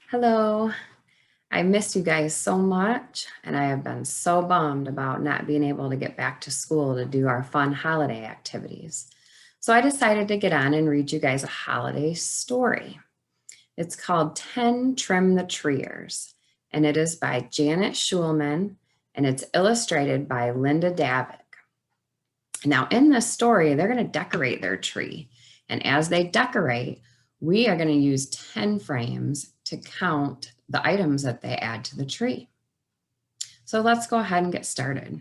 Hello, I missed you guys so much, and I have been so bummed about not being able to get back to school to do our fun holiday activities. So I decided to get on and read you guys a holiday story. It's called 10 Trim the Treers, and it is by Janet Schulman, and it's illustrated by Linda Davick. Now, in this story, they're going to decorate their tree, and as they decorate, we are going to use 10 frames to count the items that they add to the tree. So let's go ahead and get started.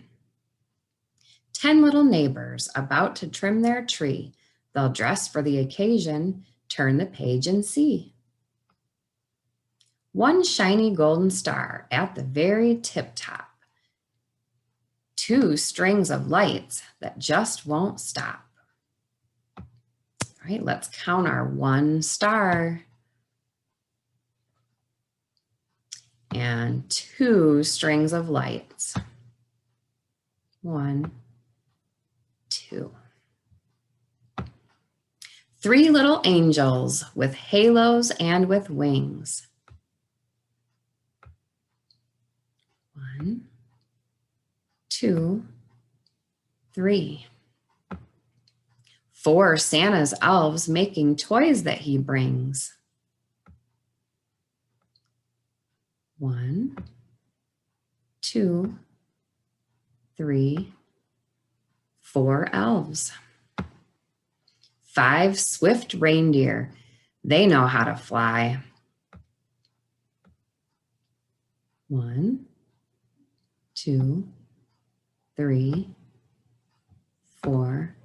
10 little neighbors about to trim their tree. They'll dress for the occasion, turn the page and see. One shiny golden star at the very tip top. 2 strings of lights that just won't stop. All right, let's count our 1 star. And 2 strings of lights. 1, 2. 3 little angels with halos and with wings. 1, 2, 3. 4 Santa's elves making toys that he brings. 1, 2, 3, 4 elves. 5 swift reindeer. They know how to fly. 1, 2, 3, 4,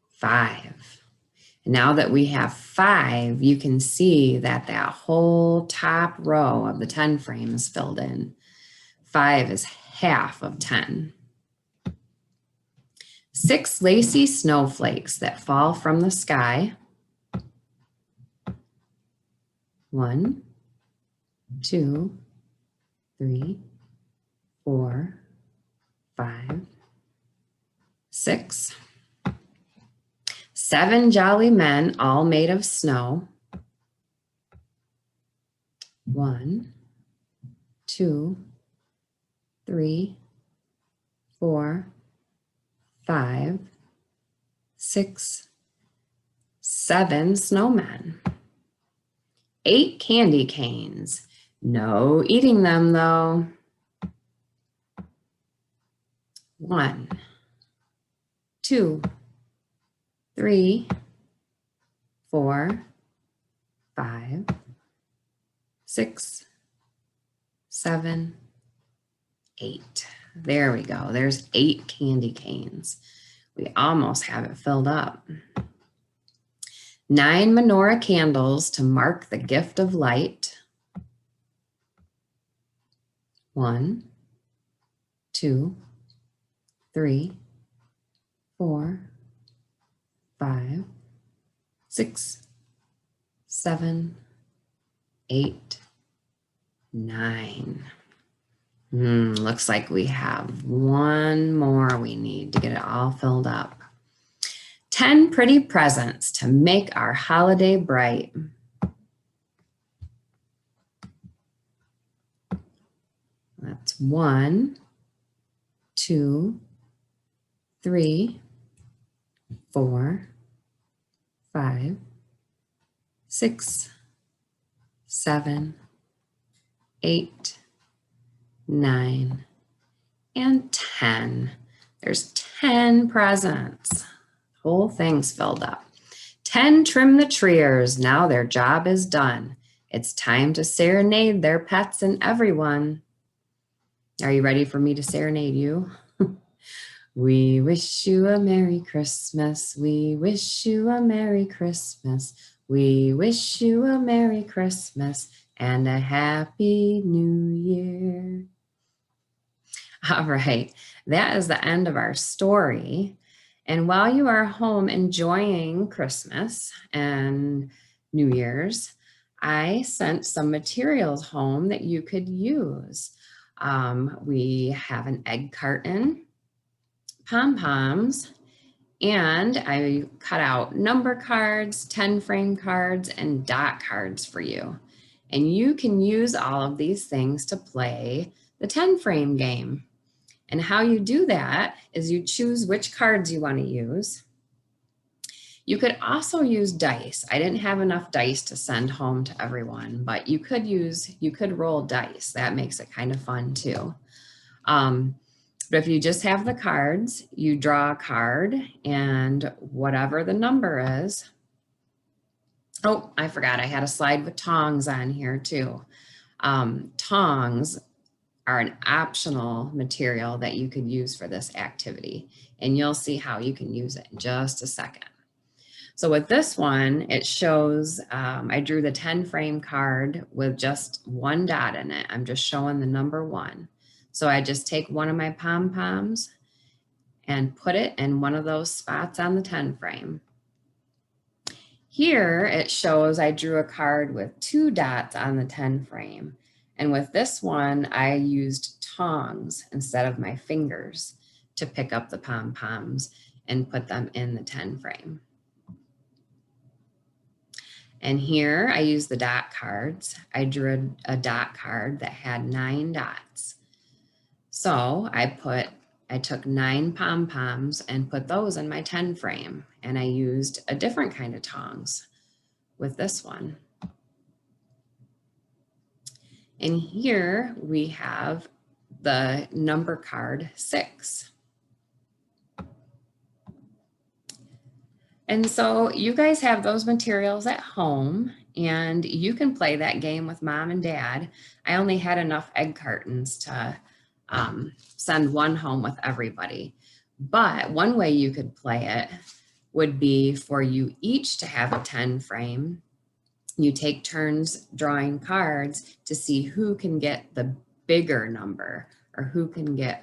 5. Now that we have 5, you can see that whole top row of the 10 frame is filled in. 5 is half of 10. 6 lacy snowflakes that fall from the sky. 1, 2, 3, 4, 5, 6. 7 jolly men, all made of snow. 1, 2, 3, 4, 5, 6, 7 snowmen. 8 candy canes. No eating them though. 1, 2, 3, 4, 5, 6, 7, 8. There we go. There's 8 candy canes. We almost have it filled up. 9 menorah candles to mark the gift of light. 1, 2, 3, 4, 5, 6, 7, 8, 9. Looks like we have 1 more we need to get it all filled up. 10 pretty presents to make our holiday bright. That's 1, 2, 3, 4, 5, 6, 7, 8, 9, and 10. There's 10 presents. Whole thing's filled up. 10 trim the treers. Now their job is done. It's time to serenade their pets and everyone. Are you ready for me to serenade you? We wish you a Merry Christmas. We wish you a Merry Christmas. We wish you a Merry Christmas and a Happy New Year. All right, that is the end of our story. And while you are home enjoying Christmas and New Year's, I sent some materials home that you could use. We have an egg carton, pom-poms, and I cut out number cards, 10 frame cards, and dot cards for you. And you can use all of these things to play the 10 frame game. And how you do that is you choose which cards you want to use. You could also use dice. I didn't have enough dice to send home to everyone, but you could roll dice. That makes it kind of fun too. But if you just have the cards, you draw a card and whatever the number is. Oh, I forgot I had a slide with tongs on here too. Tongs are an optional material that you could use for this activity, and you'll see how you can use it in just a second. So with this one, it shows, I drew the 10 frame card with just one dot in it. I'm just showing the number 1. So I just take one of my pom-poms and put it in one of those spots on the 10 frame. Here it shows I drew a card with 2 dots on the 10 frame. And with this one, I used tongs instead of my fingers to pick up the pom-poms and put them in the 10 frame. And here I used the dot cards. I drew a dot card that had 9 dots. So I took 9 pom-poms and put those in my 10 frame, and I used a different kind of tongs with this one. And here we have the number card 6. And so you guys have those materials at home, and you can play that game with mom and dad. I only had enough egg cartons to send one home with everybody. But one way you could play it would be for you each to have a 10 frame. You take turns drawing cards to see who can get the bigger number or who can get